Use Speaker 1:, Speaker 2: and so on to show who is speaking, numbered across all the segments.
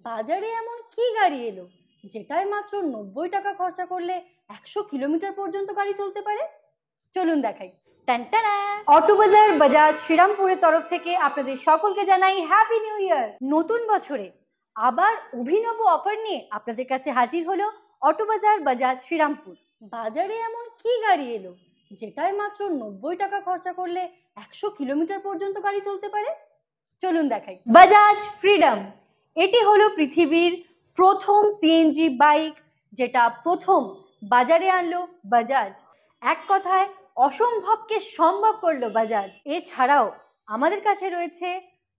Speaker 1: বাজারে এমন কি গাড়ি এলো যেটায় মাত্র 90 টাকা খরচা করলে 100 কিলোমিটার পর্যন্ত গাড়ি চলতে পারে? চলুন দেখাই। টানটানা! অটো বাজার বাজাজ শ্রীরামপুরের তরফ থেকে আপনাদের সকলকে জানাই হ্যাপি নিউ ইয়ার। নতুন বছরে আবার অভিনব অফার নিয়ে আপনাদের কাছে হাজির হলো অটো বাজার বাজাজ শ্রীরামপুর। বাজারে এমন কি গাড়ি এলো যেটায় মাত্র 90 টাকা খরচা করলে 100 কিলোমিটার পর্যন্ত গাড়ি চলতে পারে? চলুন দেখাই। বাজাজ ফ্রিডম, এটি হলো পৃথিবীর প্রথম সিএনজি বাইক, যেটা প্রথম বাজারে আনলো বাজাজ। এক কথায় অসম্ভবকে সম্ভব করলো বাজাজ। এছাড়াও আমাদের কাছে রয়েছে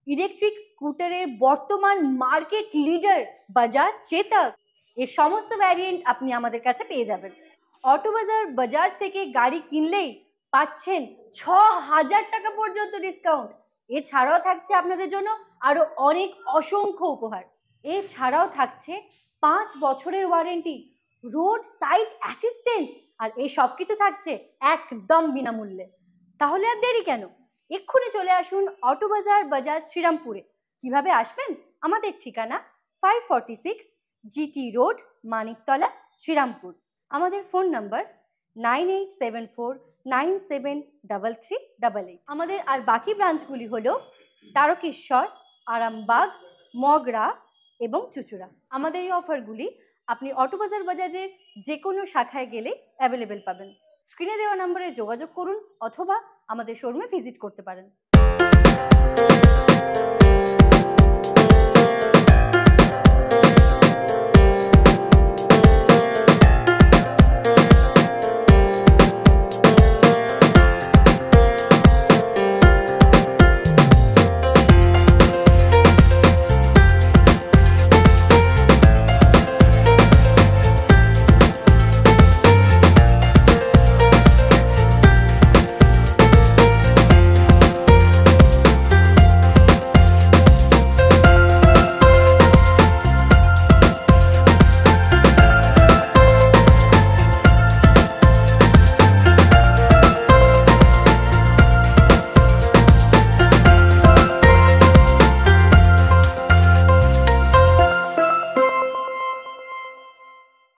Speaker 1: ইলেকট্রিক স্কুটারের বর্তমান মার্কেট লিডার বাজাজ চেতক। এর সমস্ত ভ্যারিয়েন্ট আপনি আমাদের কাছে পেয়ে যাবেন। অটো বাজার বাজাজ থেকে গাড়ি কিনলেই পাচ্ছেন 6000 টাকা পর্যন্ত ডিসকাউন্ট। এছাড়াও থাকছে আপনাদের জন্য আরো অনেক অসংখ্য উপহার। এছাড়াও থাকছে 5 বছরের ওয়ারেন্টি, রোড সাইড অ্যাসিস্ট্যান্স, আর এই সব কিছু থাকছে একদম বিনামূল্যে। তাহলে আর দেরি কেন? এক্ষুনি চলে আসুন অটো বাজার বাজাজ শ্রীরামপুরে। কিভাবে আসবেন? আমাদের ঠিকানা 546 জিটি রোড, মানিকতলা, শ্রীরামপুর। আমাদের ফোন নাম্বার 9874973388। আমাদের আর বাকি ব্রাঞ্চগুলি হলো তারকেশ্বর, আরামবাগ, মগরা এবং চুচুড়া। আমাদের এই অফারগুলি আপনি অটো বাজার বাজাজের যে কোনো শাখায় গেলে অ্যাভেলেবেল পাবেন। স্ক্রিনে দেওয়া নম্বরে যোগাযোগ করুন অথবা আমাদের শোরুমে ভিজিট করতে পারেন।